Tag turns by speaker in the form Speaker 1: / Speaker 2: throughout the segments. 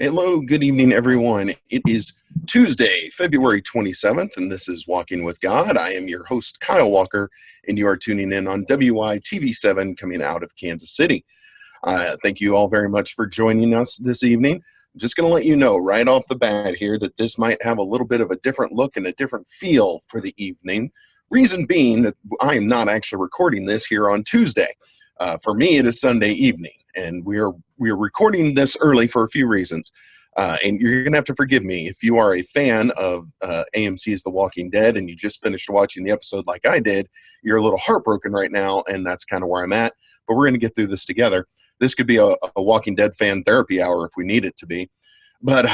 Speaker 1: Hello, good evening, everyone. It is Tuesday, February 27th, and this is Walking with God. I am your host, Kyle Walker, and you are tuning in on WYTV7 coming out of Kansas City. Thank you all very much for joining us this evening. I'm just going to let you know right off the bat here that this might have a little bit of a different look and a different feel for the evening. Reason being that I am not actually recording this here on Tuesday. For me, it is Sunday evening, and we're recording this early for a few reasons. And you're going to have to forgive me if you are a fan of AMC's The Walking Dead and you just finished watching the episode like I did. You're a little heartbroken right now, and that's kind of where I'm at. But we're going to get through this together. This could be a Walking Dead fan therapy hour if we need it to be. But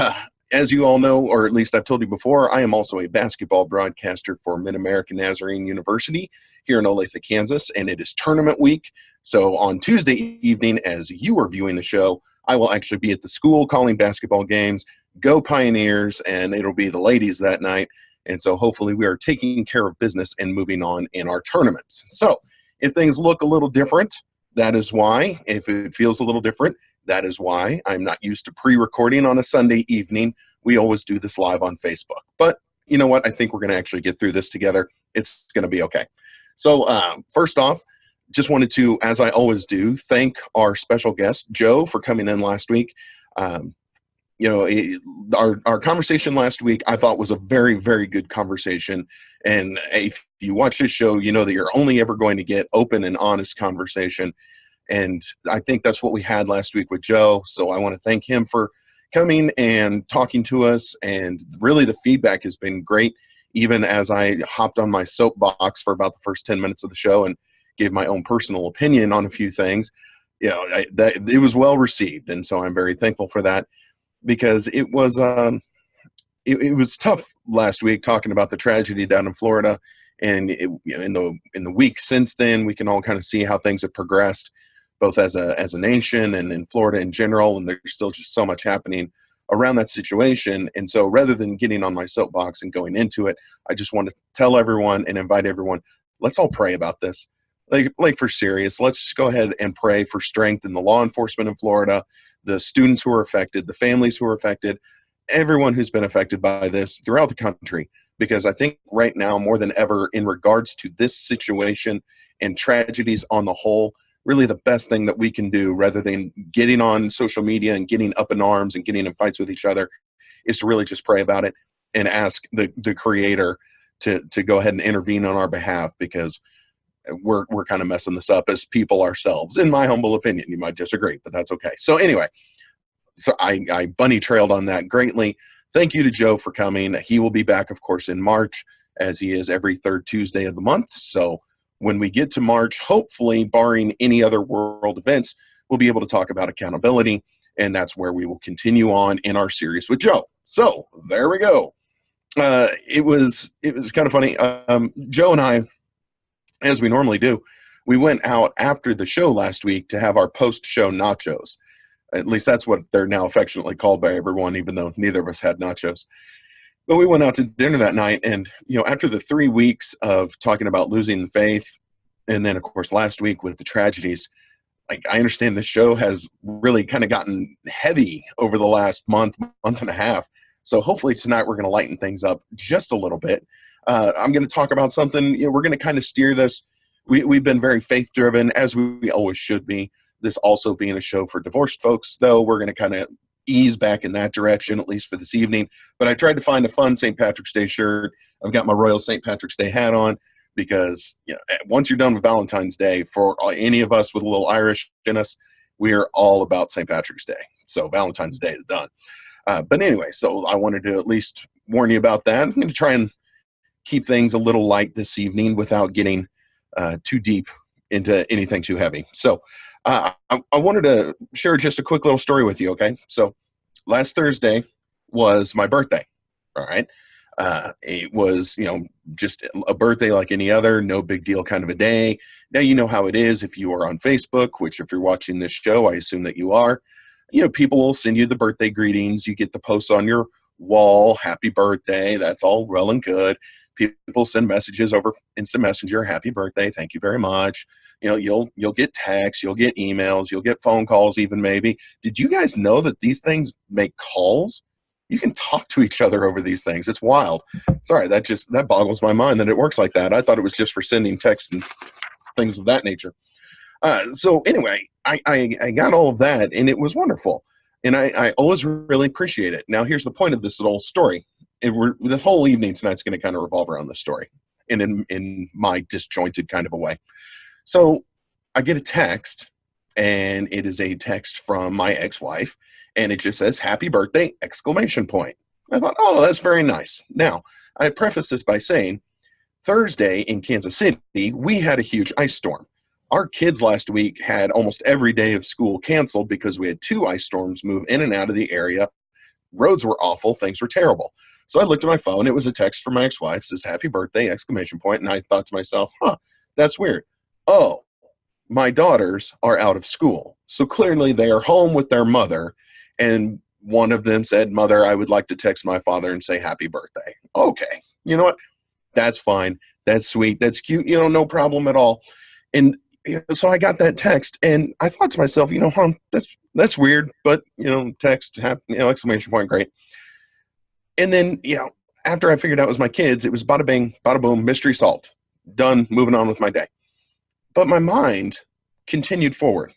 Speaker 1: as you all know, or at least I've told you before, I am also a basketball broadcaster for Mid-American Nazarene University here in Olathe, Kansas, and it is tournament week. So on Tuesday evening, as you are viewing the show, I will actually be at the school calling basketball games. Go Pioneers, and it'll be the ladies that night. And so hopefully we are taking care of business and moving on in our tournaments. So if things look a little different, that is why. If it feels a little different, that is why. I'm not used to pre-recording on a Sunday evening. We always do this live on Facebook. But you know what? I think we're going to actually get through this together. It's going to be okay. So first off, just wanted to, as I always do, thank our special guest, Joe, for coming in last week. Our conversation last week, I thought was a very, very good conversation. And if you watch this show, you know that you're only ever going to get open and honest conversation. And I think that's what we had last week with Joe. So I want to thank him for coming and talking to us. And really the feedback has been great, even as I hopped on my soapbox for about the first 10 minutes of the show and gave my own personal opinion on a few things. It was well received. And so I'm very thankful for that, because it was tough last week talking about the tragedy down in Florida. And in the week since then, we can all kind of see how things have progressed, both as a nation and in Florida in general. And there's still just so much happening around that situation. And so rather than getting on my soapbox and going into it, I just want to tell everyone and invite everyone, let's all pray about this. Like for serious, let's just go ahead and pray for strength in the law enforcement in Florida, the students who are affected, the families who are affected, everyone who's been affected by this throughout the country. Because I think right now, more than ever, in regards to this situation and tragedies on the whole, really the best thing that we can do, rather than getting on social media and getting up in arms and getting in fights with each other, is to really just pray about it and ask the Creator to go ahead and intervene on our behalf, because we're kind of messing this up as people ourselves, in my humble opinion. You might disagree, but that's okay. So anyway, so I bunny trailed on that greatly. Thank you to Joe for coming. He will be back, of course, in March, as he is every third Tuesday of the month. So when we get to March, hopefully, barring any other world events, we'll be able to talk about accountability, and that's where we will continue on in our series with Joe. So there we go. It was kind of funny. Joe and I, as we normally do, we went out after the show last week to have our post-show nachos. At least that's what they're now affectionately called by everyone, even though neither of us had nachos. But we went out to dinner that night, and after the 3 weeks of talking about losing faith, and then of course last week with the tragedies, I understand the show has really kind of gotten heavy over the last month and a half. So hopefully tonight we're going to lighten things up just a little bit. I'm going to talk about something. We're going to kind of steer this. We've been very faith-driven, as we always should be. This also being a show for divorced folks, though, we're going to kind of ease back in that direction, at least for this evening. But I tried to find a fun St. Patrick's Day shirt. I've got my Royal St. Patrick's Day hat on, because once you're done with Valentine's Day, for any of us with a little Irish in us, we are all about St. Patrick's Day. So Valentine's Day is done. But anyway, so I wanted to at least warn you about that. I'm going to try and keep things a little light this evening without getting too deep into anything too heavy. So I wanted to share just a quick little story with you, okay? So last Thursday was my birthday, all right? It was, just a birthday like any other, no big deal kind of a day. Now, you know how it is if you are on Facebook, which if you're watching this show, I assume that you are. People will send you the birthday greetings. You get the posts on your wall, happy birthday. That's all well and good. people send messages over instant messenger, happy birthday, thank you very much. You'll get texts, you'll get emails, you'll get phone calls even maybe. Did you guys know that these things make calls? You can talk to each other over these things. It's wild. Sorry, that boggles my mind that it works like that. I thought it was just for sending text and things of that nature. So anyway, I got all of that, and it was wonderful. And I always really appreciate it. Now, here's the point of this little story. The whole evening tonight's going to kind of revolve around this story, and in my disjointed kind of a way. So I get a text, and it is a text from my ex-wife, and it just says, happy birthday, exclamation point. I thought, oh, that's very nice. Now, I preface this by saying, Thursday in Kansas City, we had a huge ice storm. Our kids last week had almost every day of school canceled because we had 2 ice storms move in and out of the area. Roads were awful. Things were terrible. So I looked at my phone. It was a text from my ex-wife. It says, happy birthday, exclamation point. And I thought to myself, that's weird. Oh, my daughters are out of school. So clearly they are home with their mother. And one of them said, Mother, I would like to text my father and say happy birthday. Okay. You know what? That's fine. That's sweet. That's cute. No problem at all. And so I got that text, and I thought to myself, that's weird, but text, exclamation point, great. And then, after I figured out it was my kids, it was bada bing, bada boom, mystery solved, done, moving on with my day. But my mind continued forward,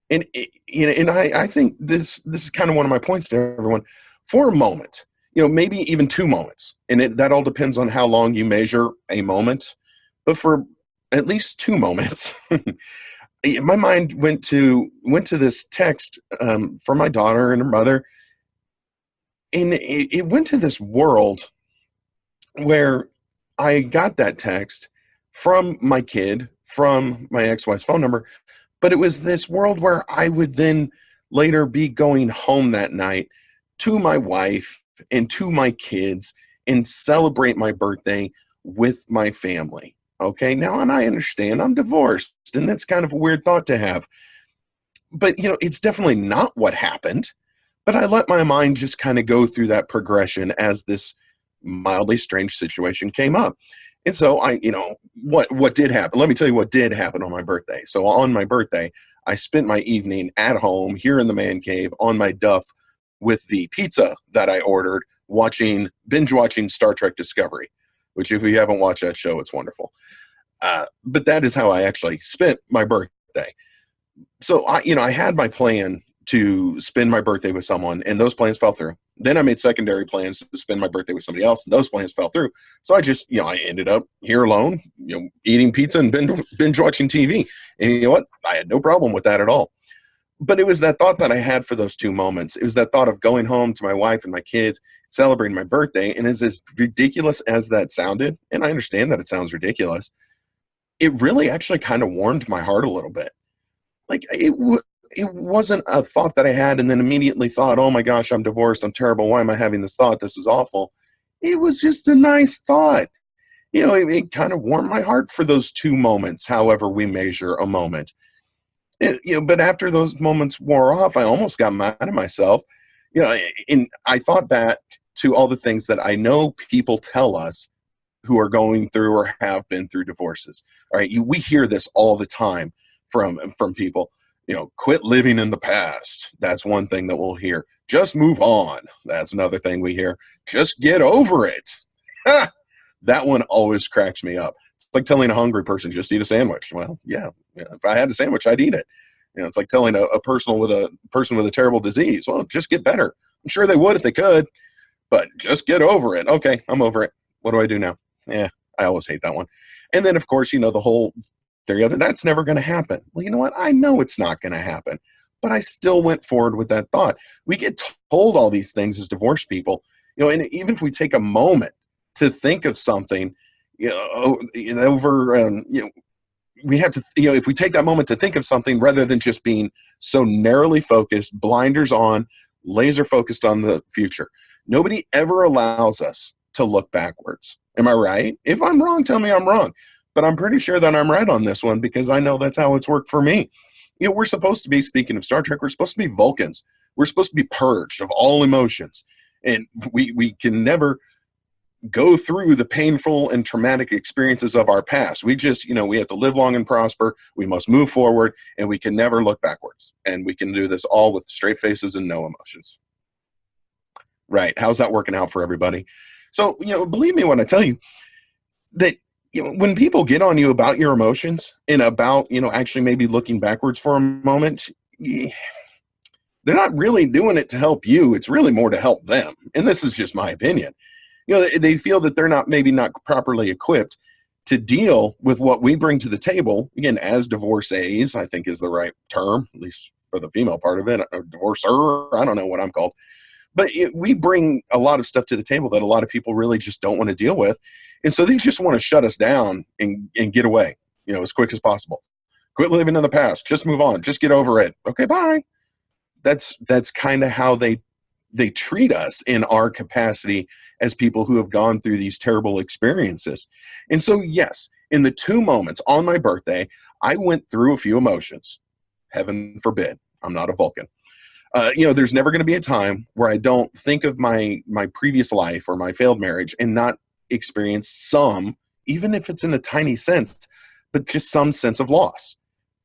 Speaker 1: and I think this is kind of one of my points to everyone. For a moment, maybe even 2 moments, and that all depends on how long you measure a moment, but for at least 2 moments, my mind went to this text from my daughter and her mother, and it went to this world where I got that text from my kid, from my ex-wife's phone number, but it was this world where I would then later be going home that night to my wife and to my kids and celebrate my birthday with my family. Okay, now, and I understand I'm divorced, and that's kind of a weird thought to have. But, it's definitely not what happened. But I let my mind just kind of go through that progression as this mildly strange situation came up. And so what did happen? Let me tell you what did happen on my birthday. So on my birthday, I spent my evening at home here in the man cave on my duff with the pizza that I ordered, binge watching Star Trek Discovery, which if you haven't watched that show, it's wonderful. But that is how I actually spent my birthday. So I had my plan to spend my birthday with someone, and those plans fell through. Then I made secondary plans to spend my birthday with somebody else, and those plans fell through. So I just, I ended up here alone, eating pizza and binge watching TV. And you know what? I had no problem with that at all. But it was that thought that I had for those 2 moments. It was that thought of going home to my wife and my kids, celebrating my birthday. And as ridiculous as that sounded, and I understand that it sounds ridiculous, it really actually kind of warmed my heart a little bit. Like it wasn't a thought that I had and then immediately thought, oh my gosh, I'm divorced, I'm terrible, why am I having this thought, this is awful. It was just a nice thought. It kind of warmed my heart for those 2 moments, however we measure a moment. But after those moments wore off, I almost got mad at myself. And I thought back to all the things that I know people tell us who are going through or have been through divorces. All right, we hear this all the time from people. Quit living in the past. That's one thing that we'll hear. Just move on. That's another thing we hear. Just get over it. That one always cracks me up. It's like telling a hungry person, just eat a sandwich. Well, yeah, if I had a sandwich, I'd eat it. It's like telling a person with a terrible disease, well, just get better. I'm sure they would if they could, but just get over it. Okay, I'm over it. What do I do now? Yeah, I always hate that one. And then, of course, the whole theory of it, that's never going to happen. Well, you know what? I know it's not going to happen, but I still went forward with that thought. We get told all these things as divorced people, and even if we take a moment to think of something, we have to, if we take that moment to think of something rather than just being so narrowly focused, blinders on, laser focused on the future. Nobody ever allows us to look backwards. Am I right? If I'm wrong, tell me I'm wrong. But I'm pretty sure that I'm right on this one because I know that's how it's worked for me. We're supposed to be, speaking of Star Trek, we're supposed to be Vulcans. We're supposed to be purged of all emotions. And we can never go through the painful and traumatic experiences of our past. We just, we have to live long and prosper. We must move forward, and we can never look backwards. And we can do this all with straight faces and no emotions. Right. How's that working out for everybody? So, believe me when I tell you that, when people get on you about your emotions and about, actually maybe looking backwards for a moment, they're not really doing it to help you. It's really more to help them. And this is just my opinion. They feel that they're maybe not properly equipped to deal with what we bring to the table. Again, as divorcees, I think is the right term, at least for the female part of it, or divorcer. I don't know what I'm called. But we bring a lot of stuff to the table that a lot of people really just don't want to deal with. And so they just want to shut us down and get away, as quick as possible. Quit living in the past. Just move on. Just get over it. Okay, bye. That's kind of how they treat us in our capacity as people who have gone through these terrible experiences. And so, yes, in the 2 moments on my birthday, I went through a few emotions. Heaven forbid. I'm not a Vulcan. There's never going to be a time where I don't think of my previous life or my failed marriage and not experience some, even if it's in a tiny sense, but just some sense of loss.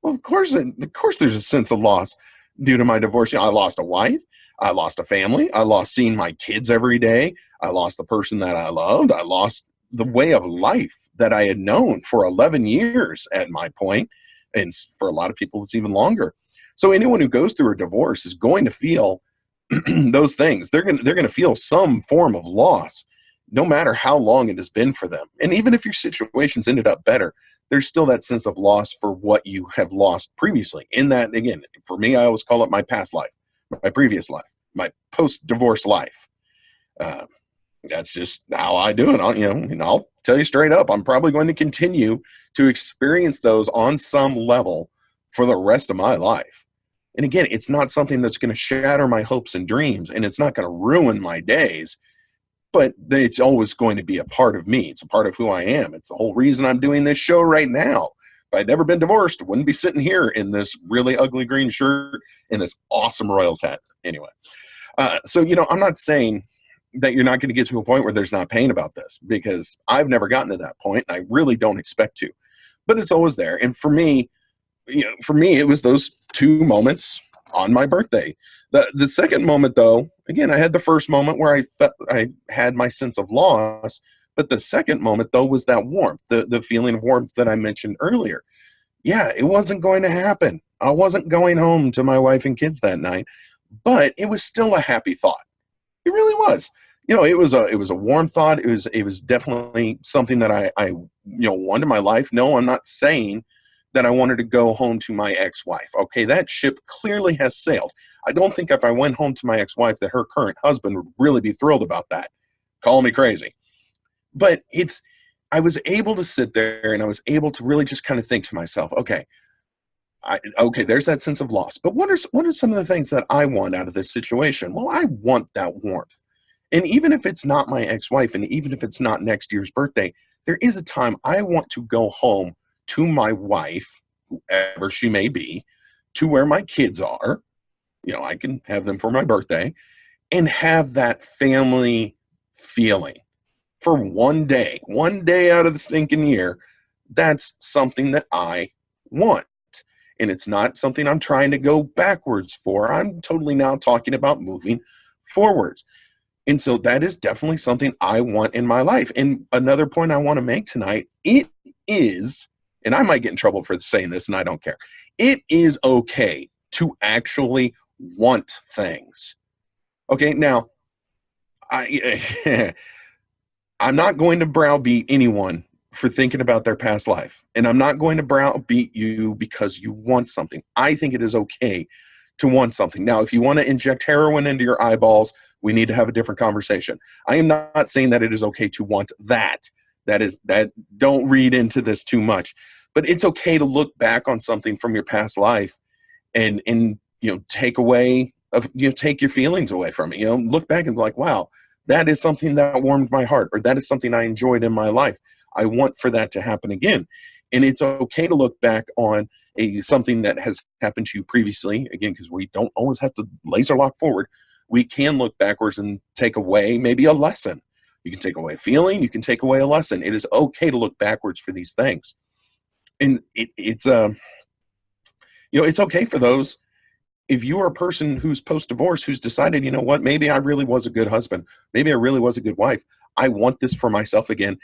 Speaker 1: Well, of course there's a sense of loss due to my divorce. I lost a wife. I lost a family. I lost seeing my kids every day. I lost the person that I loved. I lost the way of life that I had known for 11 years at my point. And for a lot of people, it's even longer. So anyone who goes through a divorce is going to feel those things. They're going to feel some form of loss, no matter how long it has been for them. And even if your situation's ended up better, there's still that sense of loss for what you have lost previously. In that, again, for me, I always call it my past life, my previous life, my post-divorce life. That's just how I do it. I'll tell you straight up, I'm probably going to continue to experience those on some level for the rest of my life. And again, it's not something that's going to shatter my hopes and dreams, and it's not going to ruin my days, but it's always going to be a part of me. It's a part of who I am. It's the whole reason I'm doing this show right now. If I'd never been divorced, I wouldn't be sitting here in this really ugly green shirt and this awesome Royals hat. Anyway, so, I'm not saying that you're not going to get to a point where there's not pain about this, because I've never gotten to that point. And I really don't expect to, but it's always there. And for me, it was those 2 moments on my birthday. The second moment, though, again, I had the first moment where I felt I had my sense of loss, but the second moment, though, was that warmth, the feeling of warmth that I mentioned earlier. Yeah, it wasn't going to happen. I wasn't going home to my wife and kids that night, but it was still a happy thought. It really was. It was a warm thought. It was definitely something that I wanted in my life. No, I'm not saying that I wanted to go home to my ex-wife. Okay, that ship clearly has sailed. I don't think if I went home to my ex-wife that her current husband would really be thrilled about that. Call me crazy. But I was able to sit there and I was able to really just kind of think to myself, okay, there's that sense of loss. But what are some of the things that I want out of this situation? Well, I want that warmth. And even if it's not my ex-wife, and even if it's not next year's birthday, there is a time I want to go home to my wife, whoever she may be, to where my kids are. I can have them for my birthday and have that family feeling for one day out of the stinking year. That's something that I want. And it's not something I'm trying to go backwards for. I'm totally now talking about moving forwards. And so that is definitely something I want in my life. And another point I want to make tonight, it is, and I might get in trouble for saying this, and I don't care. It is okay to actually want things. Okay, now, I'm not going to browbeat anyone for thinking about their past life. And I'm not going to browbeat you because you want something. I think it is okay to want something. Now, if you want to inject heroin into your eyeballs, we need to have a different conversation. I am not saying that it is okay to want that. Don't read into this too much. But it's okay to look back on something from your past life and take your feelings away from it. Look back and be like, wow, that is something that warmed my heart, or that is something I enjoyed in my life. I want for that to happen again. And it's okay to look back on something that has happened to you previously, again, because we don't always have to laser lock forward. We can look backwards and take away maybe a lesson, You can take away a feeling. You can take away a lesson. It is okay to look backwards for these things. And it's it's okay for those. If you are a person who's post-divorce, who's decided, you know what, maybe I really was a good husband. Maybe I really was a good wife. I want this for myself again.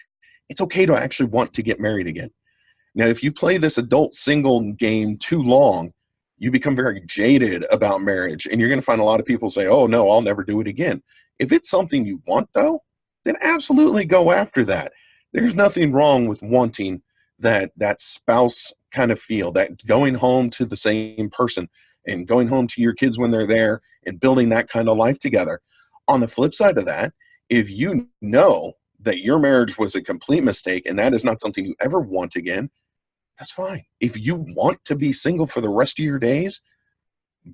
Speaker 1: It's okay to actually want to get married again. Now, if you play this adult single game too long, you become very jaded about marriage, and you're going to find a lot of people say, oh, no, I'll never do it again. If it's something you want, though, then absolutely go after that. There's nothing wrong with wanting that spouse kind of feel, that going home to the same person and going home to your kids when they're there and building that kind of life together. On the flip side of that, if you know that your marriage was a complete mistake and that is not something you ever want again, that's fine. If you want to be single for the rest of your days,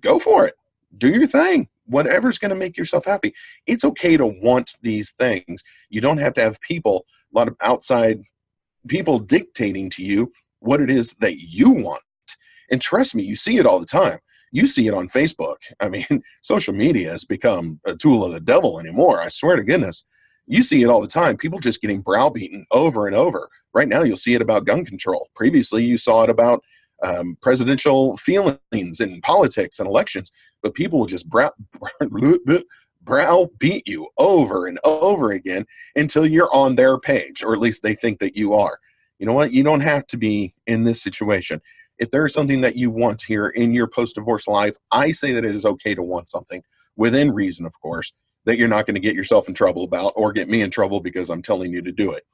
Speaker 1: go for it. Do your thing. Whatever's going to make yourself happy. It's okay to want these things. You don't have to have people, a lot of outside people dictating to you what it is that you want. And trust me, you see it all the time. You see it on Facebook. I mean, social media has become a tool of the devil anymore. I swear to goodness. You see it all the time. People just getting browbeaten over and over. Right now, you'll see it about gun control. Previously, you saw it about presidential feelings in politics and elections. But people will just browbeat you over and over again until you're on their page, or at least they think that you are. You know what? You don't have to be in this situation. If there is something that you want here in your post-divorce life, I say that it is okay to want something within reason, of course, that you're not going to get yourself in trouble about or get me in trouble because I'm telling you to do it.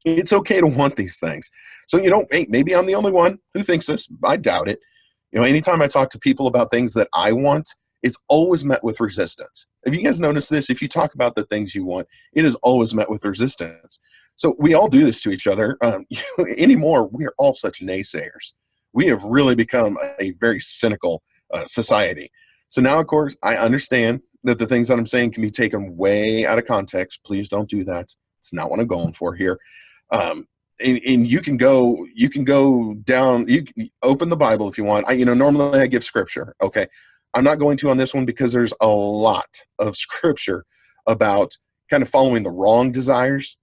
Speaker 1: It's okay to want these things. So, hey, maybe I'm the only one who thinks this. I doubt it. Anytime I talk to people about things that I want, it's always met with resistance. Have you guys noticed this? If you talk about the things you want, it is always met with resistance. So we all do this to each other. Anymore, we are all such naysayers. We have really become a very cynical society. So now, of course, I understand that the things that I'm saying can be taken way out of context. Please don't do that. It's not what I'm going for here. And you can go down, you can open the Bible if you want. Normally I give scripture. Okay. I'm not going to on this one because there's a lot of scripture about kind of following the wrong desires.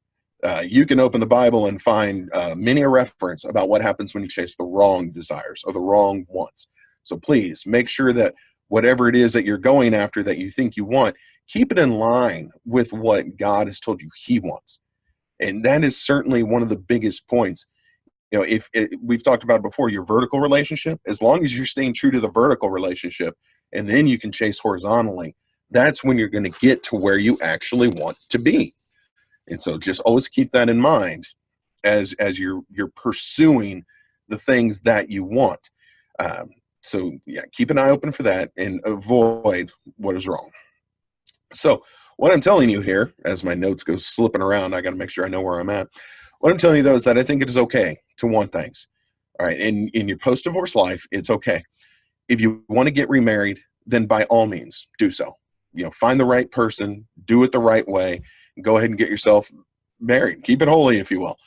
Speaker 1: You can open the Bible and find many a reference about what happens when you chase the wrong desires or the wrong wants. So please make sure that whatever it is that you're going after that you think you want, keep it in line with what God has told you he wants. And that is certainly one of the biggest points. If we've talked about it before, your vertical relationship, as long as you're staying true to the vertical relationship, and then you can chase horizontally, that's when you're going to get to where you actually want to be. And so just always keep that in mind as you're pursuing the things that you want. So yeah, keep an eye open for that and avoid what is wrong. So what I'm telling you here, as my notes go slipping around, I got to make sure I know where I'm at. What I'm telling you, though, is that I think it is okay to want things. All right. In your post-divorce life, it's okay. If you want to get remarried, then by all means, do so. Find the right person, do it the right way, go ahead and get yourself married. Keep it holy, if you will.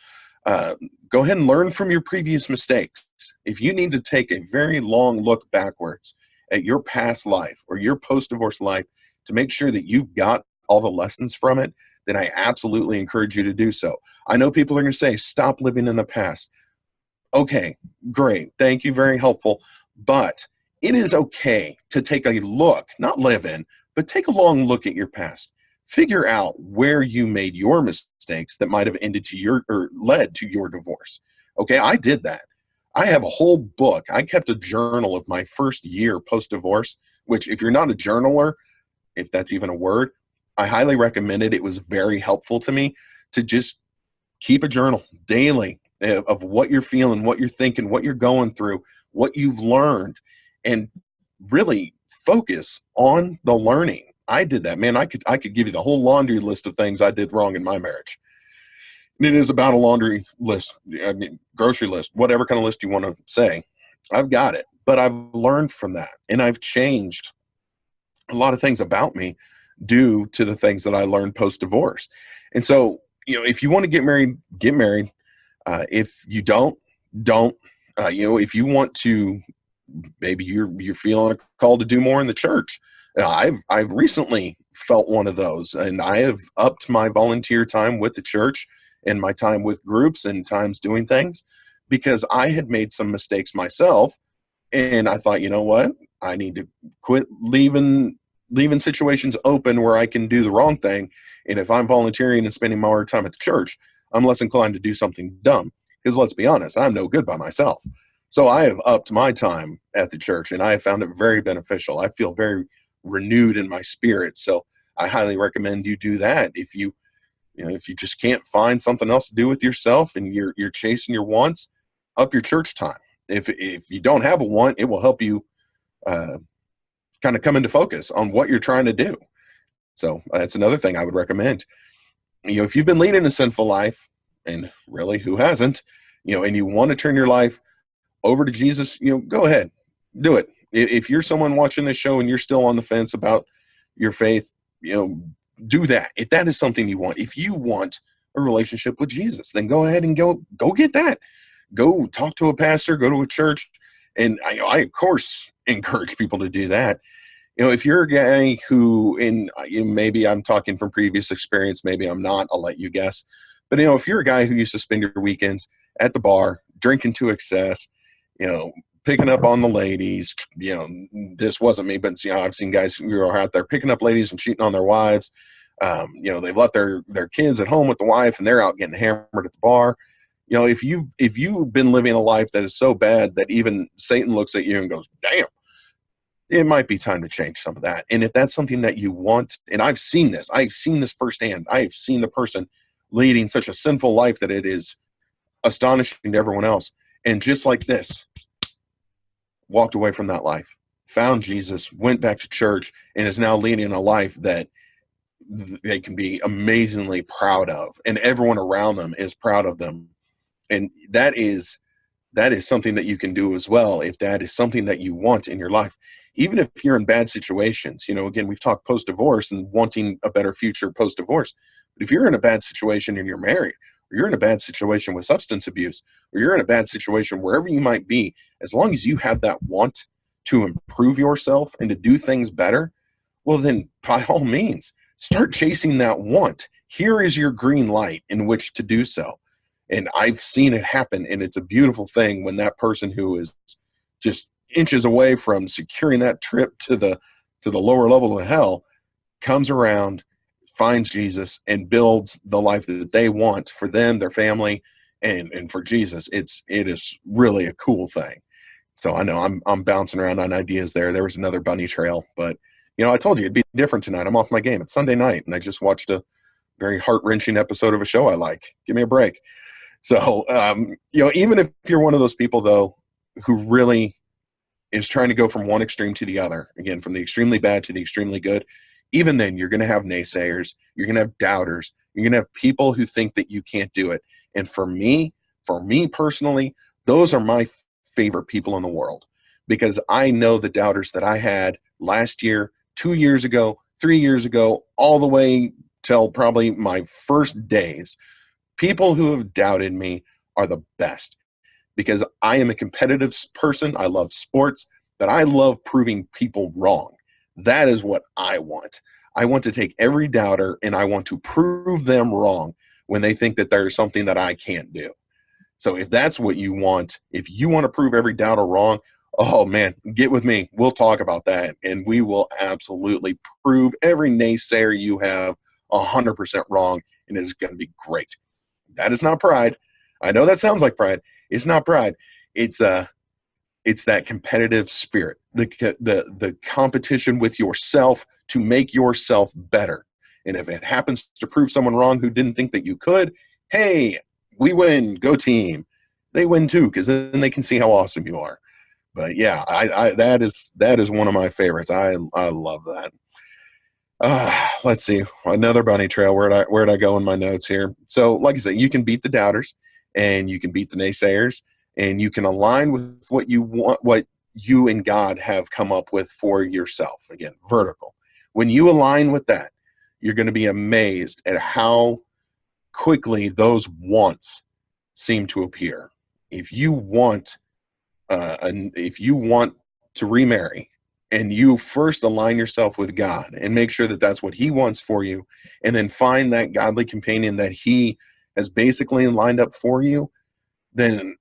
Speaker 1: Go ahead and learn from your previous mistakes. If you need to take a very long look backwards at your past life or your post-divorce life to make sure that you've got all the lessons from it, then I absolutely encourage you to do so. I know people are going to say, stop living in the past. Okay, great. Thank you. Very helpful. But it is okay to take a look, not live in, but take a long look at your past. Figure out where you made your mistakes that might have ended to or led to your divorce. Okay, I did that. I have a whole book. I kept a journal of my first year post-divorce, which if you're not a journaler, if that's even a word, I highly recommend it. It was very helpful to me to just keep a journal daily of what you're feeling, what you're thinking, what you're going through, what you've learned, and really focus on the learning. I did that, man. I could give you the whole laundry list of things I did wrong in my marriage. And it is about a laundry list, grocery list, whatever kind of list you want to say. I've got it, but I've learned from that, and I've changed a lot of things about me due to the things that I learned post-divorce. And so, if you want to get married, get married. If you don't. If you want to, maybe you're feeling called to do more in the church. I've recently felt one of those, and I have upped my volunteer time with the church and my time with groups and times doing things because I had made some mistakes myself, and I thought, you know what, I need to quit leaving situations open where I can do the wrong thing. And if I'm volunteering and spending more time at the church, I'm less inclined to do something dumb. Because let's be honest, I'm no good by myself. So I have upped my time at the church, and I have found it very beneficial. I feel very renewed in my spirit. So I highly recommend you do that. If you just can't find something else to do with yourself and you're chasing your wants, up your church time. If you don't have a want, it will help you kind of come into focus on what you're trying to do. So that's another thing I would recommend. If you've been leading a sinful life, and really, who hasn't, and you want to turn your life over to Jesus, go ahead, do it. If you're someone watching this show and you're still on the fence about your faith, do that. If that is something you want, if you want a relationship with Jesus, then go ahead and go get that. Go talk to a pastor, go to a church. And I of course encourage people to do that. If you're a guy who, maybe I'm talking from previous experience, maybe I'm not, I'll let you guess. But, if you're a guy who used to spend your weekends at the bar, drinking to excess, picking up on the ladies, this wasn't me, but, I've seen guys who are out there picking up ladies and cheating on their wives. They've left their kids at home with the wife and they're out getting hammered at the bar. If you've been living a life that is so bad that even Satan looks at you and goes, damn, it might be time to change some of that. And if that's something that you want, and I've seen this firsthand. I've seen the person leading such a sinful life that it is astonishing to everyone else. And just like this, walked away from that life, found Jesus, went back to church, and is now leading a life that they can be amazingly proud of. And everyone around them is proud of them. And that is something that you can do as well if that is something that you want in your life. Even if you're in bad situations, again, we've talked post-divorce and wanting a better future post-divorce. But if you're in a bad situation and you're married, or you're in a bad situation with substance abuse, or you're in a bad situation wherever you might be, as long as you have that want to improve yourself and to do things better, well, then by all means, start chasing that want. Here is your green light in which to do so. And I've seen it happen, and it's a beautiful thing when that person who is just inches away from securing that trip to the lower levels of hell comes around, finds Jesus, and builds the life that they want for them, their family, and for Jesus. It is really a cool thing. So I know I'm bouncing around on ideas there. There was another bunny trail, but I told you it'd be different tonight. I'm off my game. It's Sunday night, and I just watched a very heart-wrenching episode of a show I like. Give me a break. So, even if you're one of those people, though, who really is trying to go from one extreme to the other, again, from the extremely bad to the extremely good, even then you're going to have naysayers, you're going to have doubters, you're going to have people who think that you can't do it. And for me personally, those are my favorite people in the world, because I know the doubters that I had last year, 2 years ago, 3 years ago, all the way till probably my first days. People who have doubted me are the best, because I am a competitive person. I love sports, but I love proving people wrong. That is what I want. I want to take every doubter and I want to prove them wrong when they think that there's something that I can't do. So if that's what you want, if you want to prove every doubter wrong, oh man, get with me. We'll talk about that, and we will absolutely prove every naysayer you have 100% wrong, and it is going to be great. That is not pride. I know that sounds like pride. It's not pride. It's that competitive spirit, the competition with yourself to make yourself better. And if it happens to prove someone wrong who didn't think that you could, hey, we win. Go team. They win too, because then they can see how awesome you are. But yeah, that is one of my favorites. I love that. Let's see, another bunny trail. Where'd I go in my notes here? So, like I said, you can beat the doubters, and you can beat the naysayers, and you can align with what you want, what you and God have come up with for yourself. Again, vertical. When you align with that, you're going to be amazed at how quickly those wants seem to appear. If you want to remarry, and you first align yourself with God and make sure that that's what he wants for you, and then find that godly companion that he has basically lined up for you, then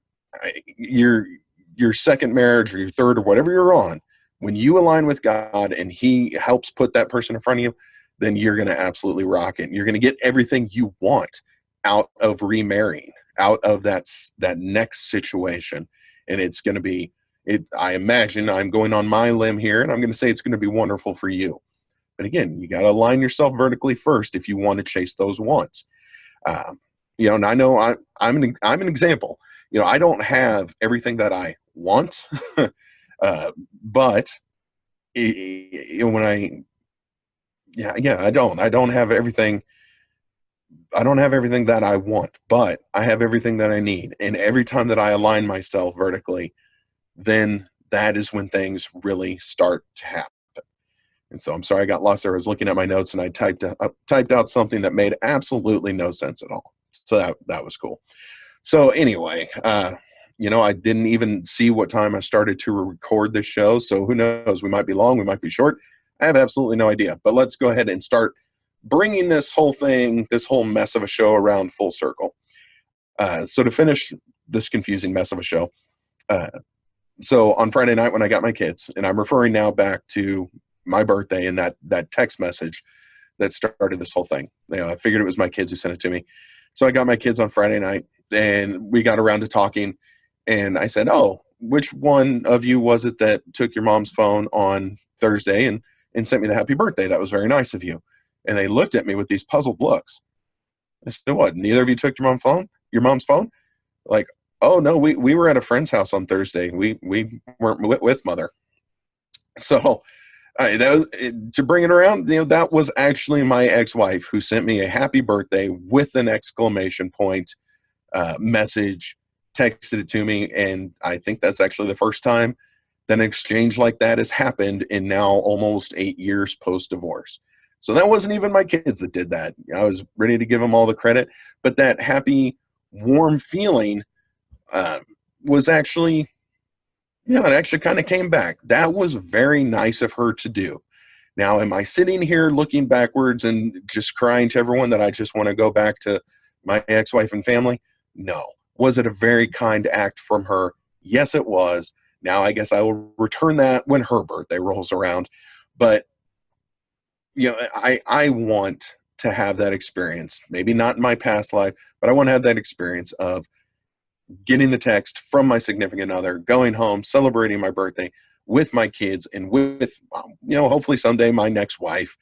Speaker 1: your second marriage or your third or whatever you're on, when you align with God and he helps put that person in front of you, then you're going to absolutely rock it. You're going to get everything you want out of remarrying, out of that next situation. And it's going to be, I imagine, I'm going on my limb here, and I'm going to say it's going to be wonderful for you. But again, you got to align yourself vertically first if you want to chase those wants. And I know I'm an example. I don't have everything that I want, but when I don't have everything. I don't have everything that I want, but I have everything that I need. And every time that I align myself vertically, then that is when things really start to happen. And so I'm sorry I got lost there. I was looking at my notes and I typed out something that made absolutely no sense at all. So that was cool. So anyway, I didn't even see what time I started to record this show. So who knows? We might be long, we might be short. I have absolutely no idea. But let's go ahead and start bringing this whole mess of a show around full circle. So to finish this confusing mess of a show, so on Friday night when I got my kids, and I'm referring now back to my birthday and that text message that started this whole thing. I figured it was my kids who sent it to me. So I got my kids on Friday night, and we got around to talking, and I said, "Oh, which one of you was it that took your mom's phone on Thursday and sent me the happy birthday? That was very nice of you." And they looked at me with these puzzled looks. I said, "What? Neither of you took your mom's phone?" Like, "Oh no, we were at a friend's house on Thursday. We weren't with mother." So to bring it around, that was actually my ex-wife who sent me a happy birthday with an exclamation point message, texted it to me, and I think that's actually the first time that an exchange like that has happened in now almost 8 years post-divorce. So that wasn't even my kids that did that. I was ready to give them all the credit, but that happy, warm feeling was actually, it actually kind of came back. That was very nice of her to do. Now, am I sitting here looking backwards and just crying to everyone that I just want to go back to my ex-wife and family? No. Was it a very kind act from her? Yes, it was. Now, I guess I will return that when her birthday rolls around. But, I want to have that experience. Maybe not in my past life, but I want to have that experience of getting the text from my significant other, going home, celebrating my birthday with my kids and with, hopefully someday my next wife.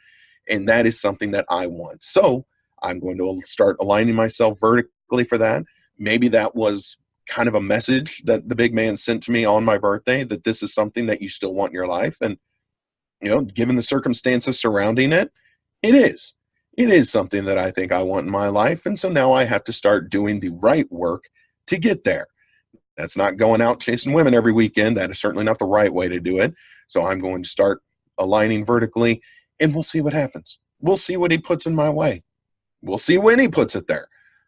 Speaker 1: And that is something that I want. So I'm going to start aligning myself vertically for that. Maybe that was kind of a message that the big man sent to me on my birthday, that this is something that you still want in your life. And, given the circumstances surrounding it, it is. It is something that I think I want in my life. And so now I have to start doing the right work to get there. That's not going out chasing women every weekend. That is certainly not the right way to do it. So I'm going to start aligning vertically, and we'll see what happens. We'll see what he puts in my way. We'll see when he puts it there.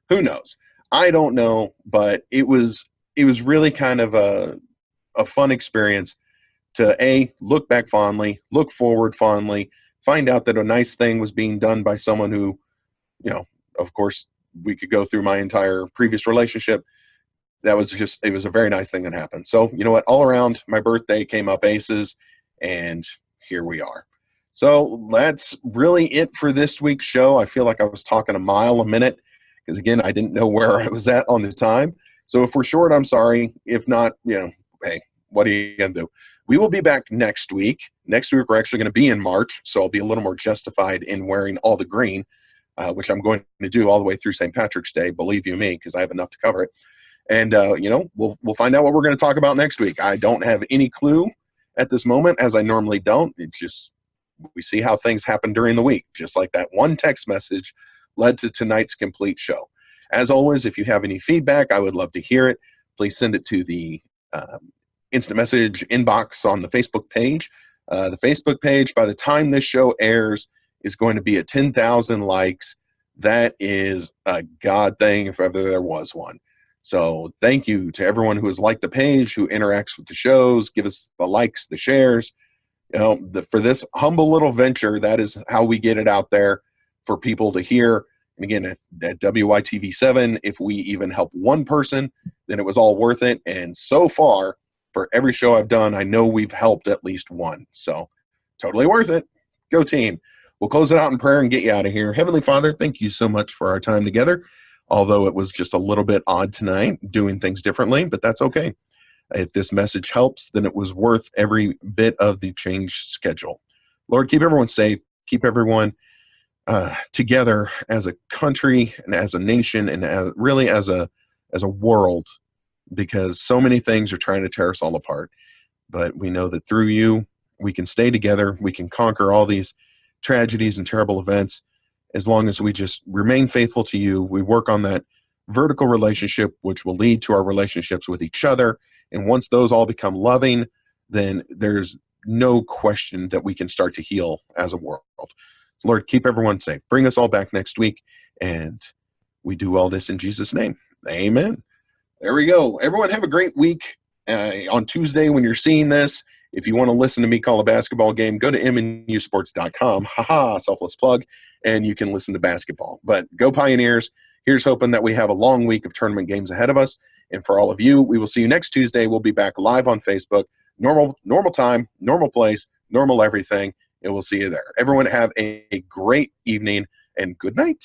Speaker 1: Who knows? I don't know, but it was really kind of a fun experience to look back fondly, look forward fondly, find out that a nice thing was being done by someone who, of course, we could go through my entire previous relationship. It was a very nice thing that happened. So, you know what? All around, my birthday came up aces, and here we are. So that's really it for this week's show. I feel like I was talking a mile a minute because, again, I didn't know where I was at on the time. So if we're short, I'm sorry. If not, hey, what are you going to do? We will be back next week. Next week, we're actually going to be in March, so I'll be a little more justified in wearing all the green, which I'm going to do all the way through St. Patrick's Day, believe you me, because I have enough to cover it. And, we'll find out what we're going to talk about next week. I don't have any clue at this moment, as I normally don't. It's just, we see how things happen during the week, just like that one text message led to tonight's complete show. As always, if you have any feedback, I would love to hear it. Please send it to the instant message inbox on the Facebook page. The Facebook page, by the time this show airs, is going to be at 10,000 likes. That is a God thing if ever there was one. So thank you to everyone who has liked the page, who interacts with the shows, give us the likes, the shares. For this humble little venture, that is how we get it out there for people to hear. And again, at WYTV7, if we even help one person, then it was all worth it. And so far, for every show I've done, I know we've helped at least one. So totally worth it. Go team. We'll close it out in prayer and get you out of here. Heavenly Father, thank you so much for our time together, although it was just a little bit odd tonight doing things differently, but that's okay. If this message helps, then it was worth every bit of the changed schedule. Lord, keep everyone safe. Keep everyone together as a country and as a nation and really as a world, because so many things are trying to tear us all apart. But we know that through you, we can stay together. We can conquer all these tragedies and terrible events as long as we just remain faithful to you. We work on that vertical relationship, which will lead to our relationships with each other. And once those all become loving, then there's no question that we can start to heal as a world. So Lord, keep everyone safe. Bring us all back next week. And we do all this in Jesus' name. Amen. There we go. Everyone have a great week. On Tuesday when you're seeing this, if you want to listen to me call a basketball game, go to mnusports.com. Haha, selfless plug. And you can listen to basketball. But go Pioneers. Here's hoping that we have a long week of tournament games ahead of us. And for all of you, we will see you next Tuesday. We'll be back live on Facebook. Normal time, normal place, normal everything. And we'll see you there. Everyone have a great evening and good night.